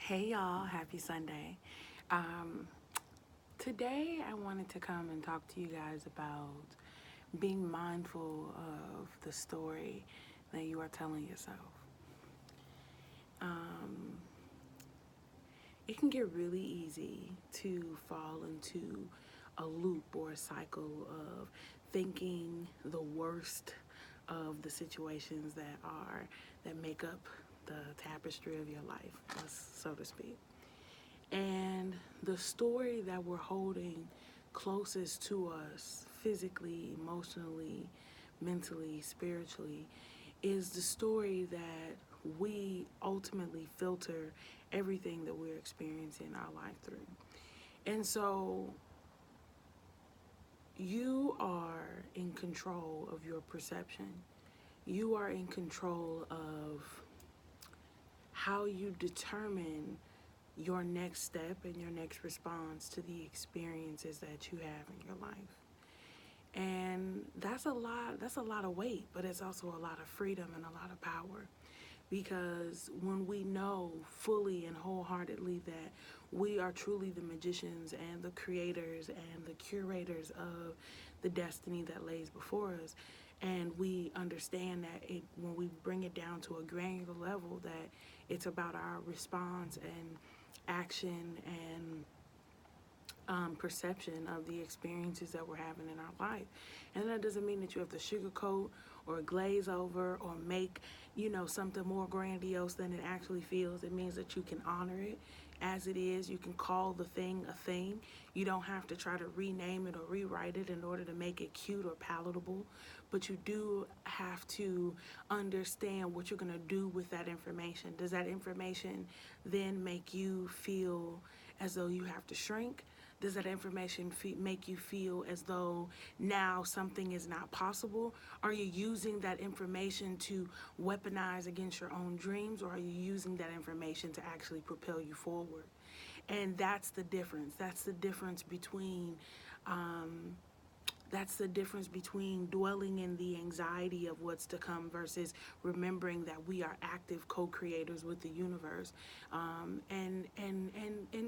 Hey y'all, happy Sunday. Um, Today I wanted to come and talk to you guys about being mindful of the story that you are telling yourself. Um, it can get really easy to fall into a loop or a cycle of thinking the worst of the situations that make up the tapestry of your life, so to speak. And the story that we're holding closest to us, physically, emotionally, mentally, spiritually, is the story that we ultimately filter everything that we're experiencing our life through. And so you are in control of your perception. You are in control of how you determine your next step and your next response to the experiences that you have in your life. And that's a lot of weight, but it's also a lot of freedom and a lot of power. Because when we know fully and wholeheartedly that we are truly the magicians and the creators and the curators of the destiny that lays before us, and we understand that when we bring it down to a granular level, that it's about our response and action and perception of the experiences that we're having in our life. And that doesn't mean that you have to sugarcoat or glaze over or make, something more grandiose than it actually feels. It means that you can honor it as it is. You can call the thing a thing. You don't have to try to rename it or rewrite it in order to make it cute or palatable. But you do have to understand what you're going to do with that information. Does that information then make you feel as though you have to shrink? Does that information make you feel as though now something is not possible? Are you using that information to weaponize against your own dreams, or are you using that information to actually propel you forward? And that's the difference. That's the difference between dwelling in the anxiety of what's to come versus remembering that we are active co-creators with the universe. And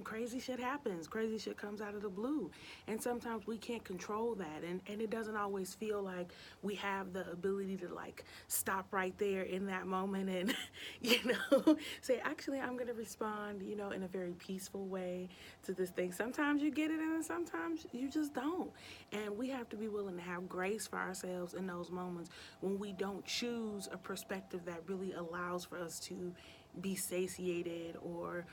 crazy shit happens. Crazy shit comes out of the blue. And sometimes we can't control that. And it doesn't always feel like we have the ability to like stop right there in that moment and, say, actually, I'm going to respond, in a very peaceful way to this thing. Sometimes you get it and sometimes you just don't. And we have to be willing to have grace for ourselves in those moments when we don't choose a perspective that really allows for us to be satiated or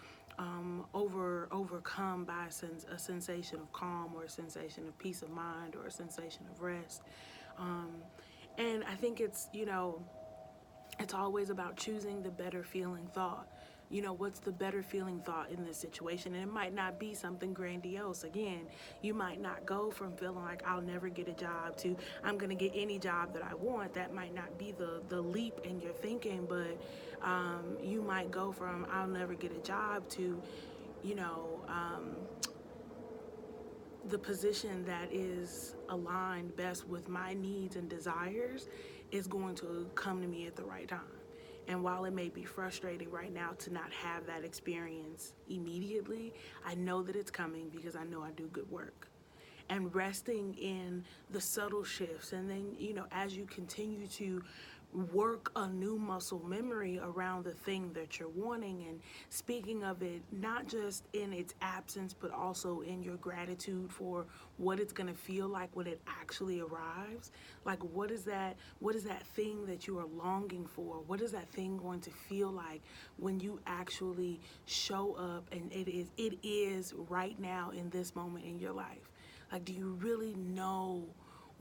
overcome by a sensation of calm or a sensation of peace of mind or a sensation of rest. Um, and I think it's always about choosing the better feeling thought. What's the better feeling thought in this situation? And it might not be something grandiose. Again, you might not go from feeling like I'll never get a job to I'm going to get any job that I want. That might not be the leap in your thinking, but you might go from I'll never get a job to, you know, um, the position that is aligned best with my needs and desires is going to come to me at the right time. And while it may be frustrating right now to not have that experience immediately, I know that it's coming because I know I do good work. And resting in the subtle shifts. And then, as you continue to work a new muscle memory around the thing that you're wanting and speaking of it not just in its absence but also in your gratitude for what it's going to feel like when it actually arrives. Like what is that thing that you are longing for? What is that thing going to feel like when you actually show up and it is right now in this moment in your life? Like, do you really know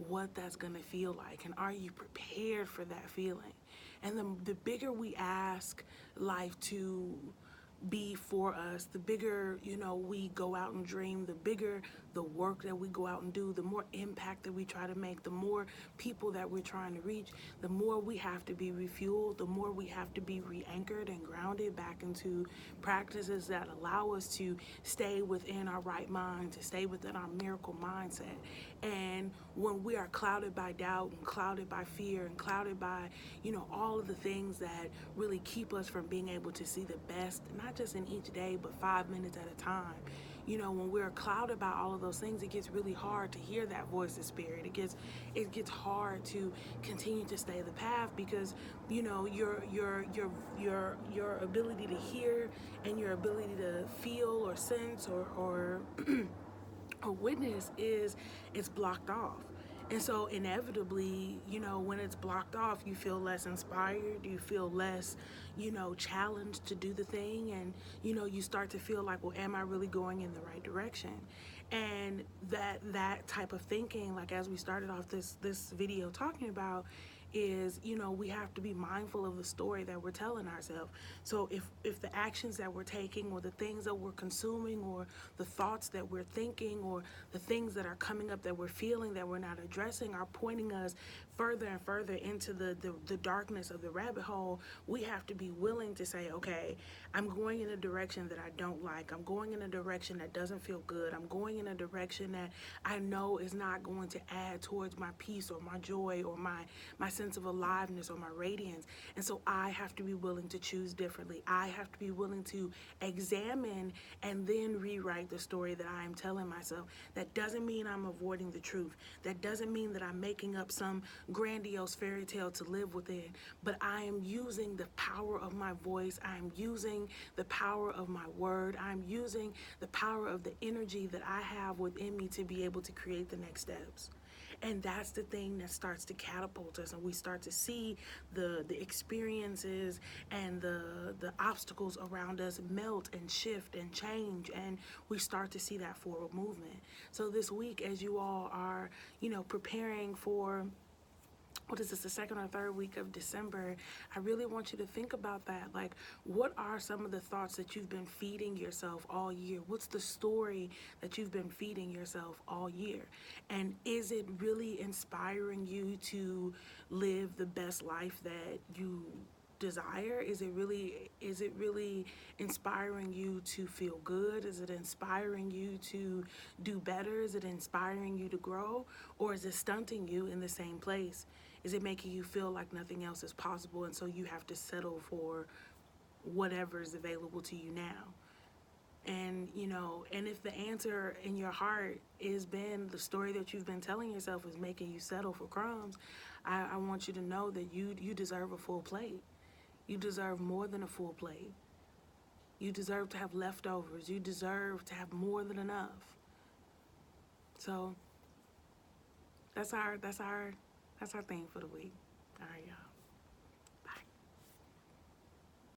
what that's going to feel like? And are you prepared for that feeling? And the bigger we ask life to be for us, the bigger, we go out and dream, the bigger the work that we go out and do, the more impact that we try to make, the more people that we're trying to reach, the more we have to be refueled, the more we have to be re-anchored and grounded back into practices that allow us to stay within our right mind, to stay within our miracle mindset. And when we are clouded by doubt and clouded by fear and clouded by, all of the things that really keep us from being able to see the best, not not just in each day, but 5 minutes at a time. When we're clouded by all of those things, it gets really hard to hear that voice of spirit. It gets hard to continue to stay the path, because your ability to hear and your ability to feel or sense or or witness is it's blocked off. And so inevitably, when it's blocked off, you feel less inspired, you feel less, challenged to do the thing. And, you start to feel like, well, am I really going in the right direction? And that type of thinking, like as we started off this video talking about, is we have to be mindful of the story that we're telling ourselves. So if the actions that we're taking, or the things that we're consuming, or the thoughts that we're thinking, or the things that are coming up that we're feeling that we're not addressing, are pointing us further and further into the darkness of the rabbit hole, we have to be willing to say, okay, I'm going in a direction that I don't like. I'm going in a direction that doesn't feel good. I'm going in a direction that I know is not going to add towards my peace or my joy or my sense of aliveness or my radiance. And so I have to be willing to choose differently. I have to be willing to examine and then rewrite the story that I am telling myself. That doesn't mean I'm avoiding the truth. That doesn't mean that I'm making up some grandiose fairy tale to live within. But I am using the power of my voice. I am using the power of my word. I'm using the power of the energy that I have within me to be able to create the next steps. And that's the thing that starts to catapult us, and we start to see the experiences and the obstacles around us melt and shift and change, and we start to see that forward movement. So this week, as you all are, preparing for, what is this, the second or third week of December, I really want you to think about that. Like, what are some of the thoughts that you've been feeding yourself all year? What's the story that you've been feeding yourself all year? And is it really inspiring you to live the best life that you desire? Is it really inspiring you to feel good? Is it inspiring you to do better? Is it inspiring you to grow? Or is it stunting you in the same place? Is it making you feel like nothing else is possible, and so you have to settle for whatever is available to you now? And and if the answer in your heart is been the story that you've been telling yourself is making you settle for crumbs, I want you to know that you deserve a full plate. You deserve more than a full plate. You deserve to have leftovers. You deserve to have more than enough. So that's our thing for the week. All right, y'all.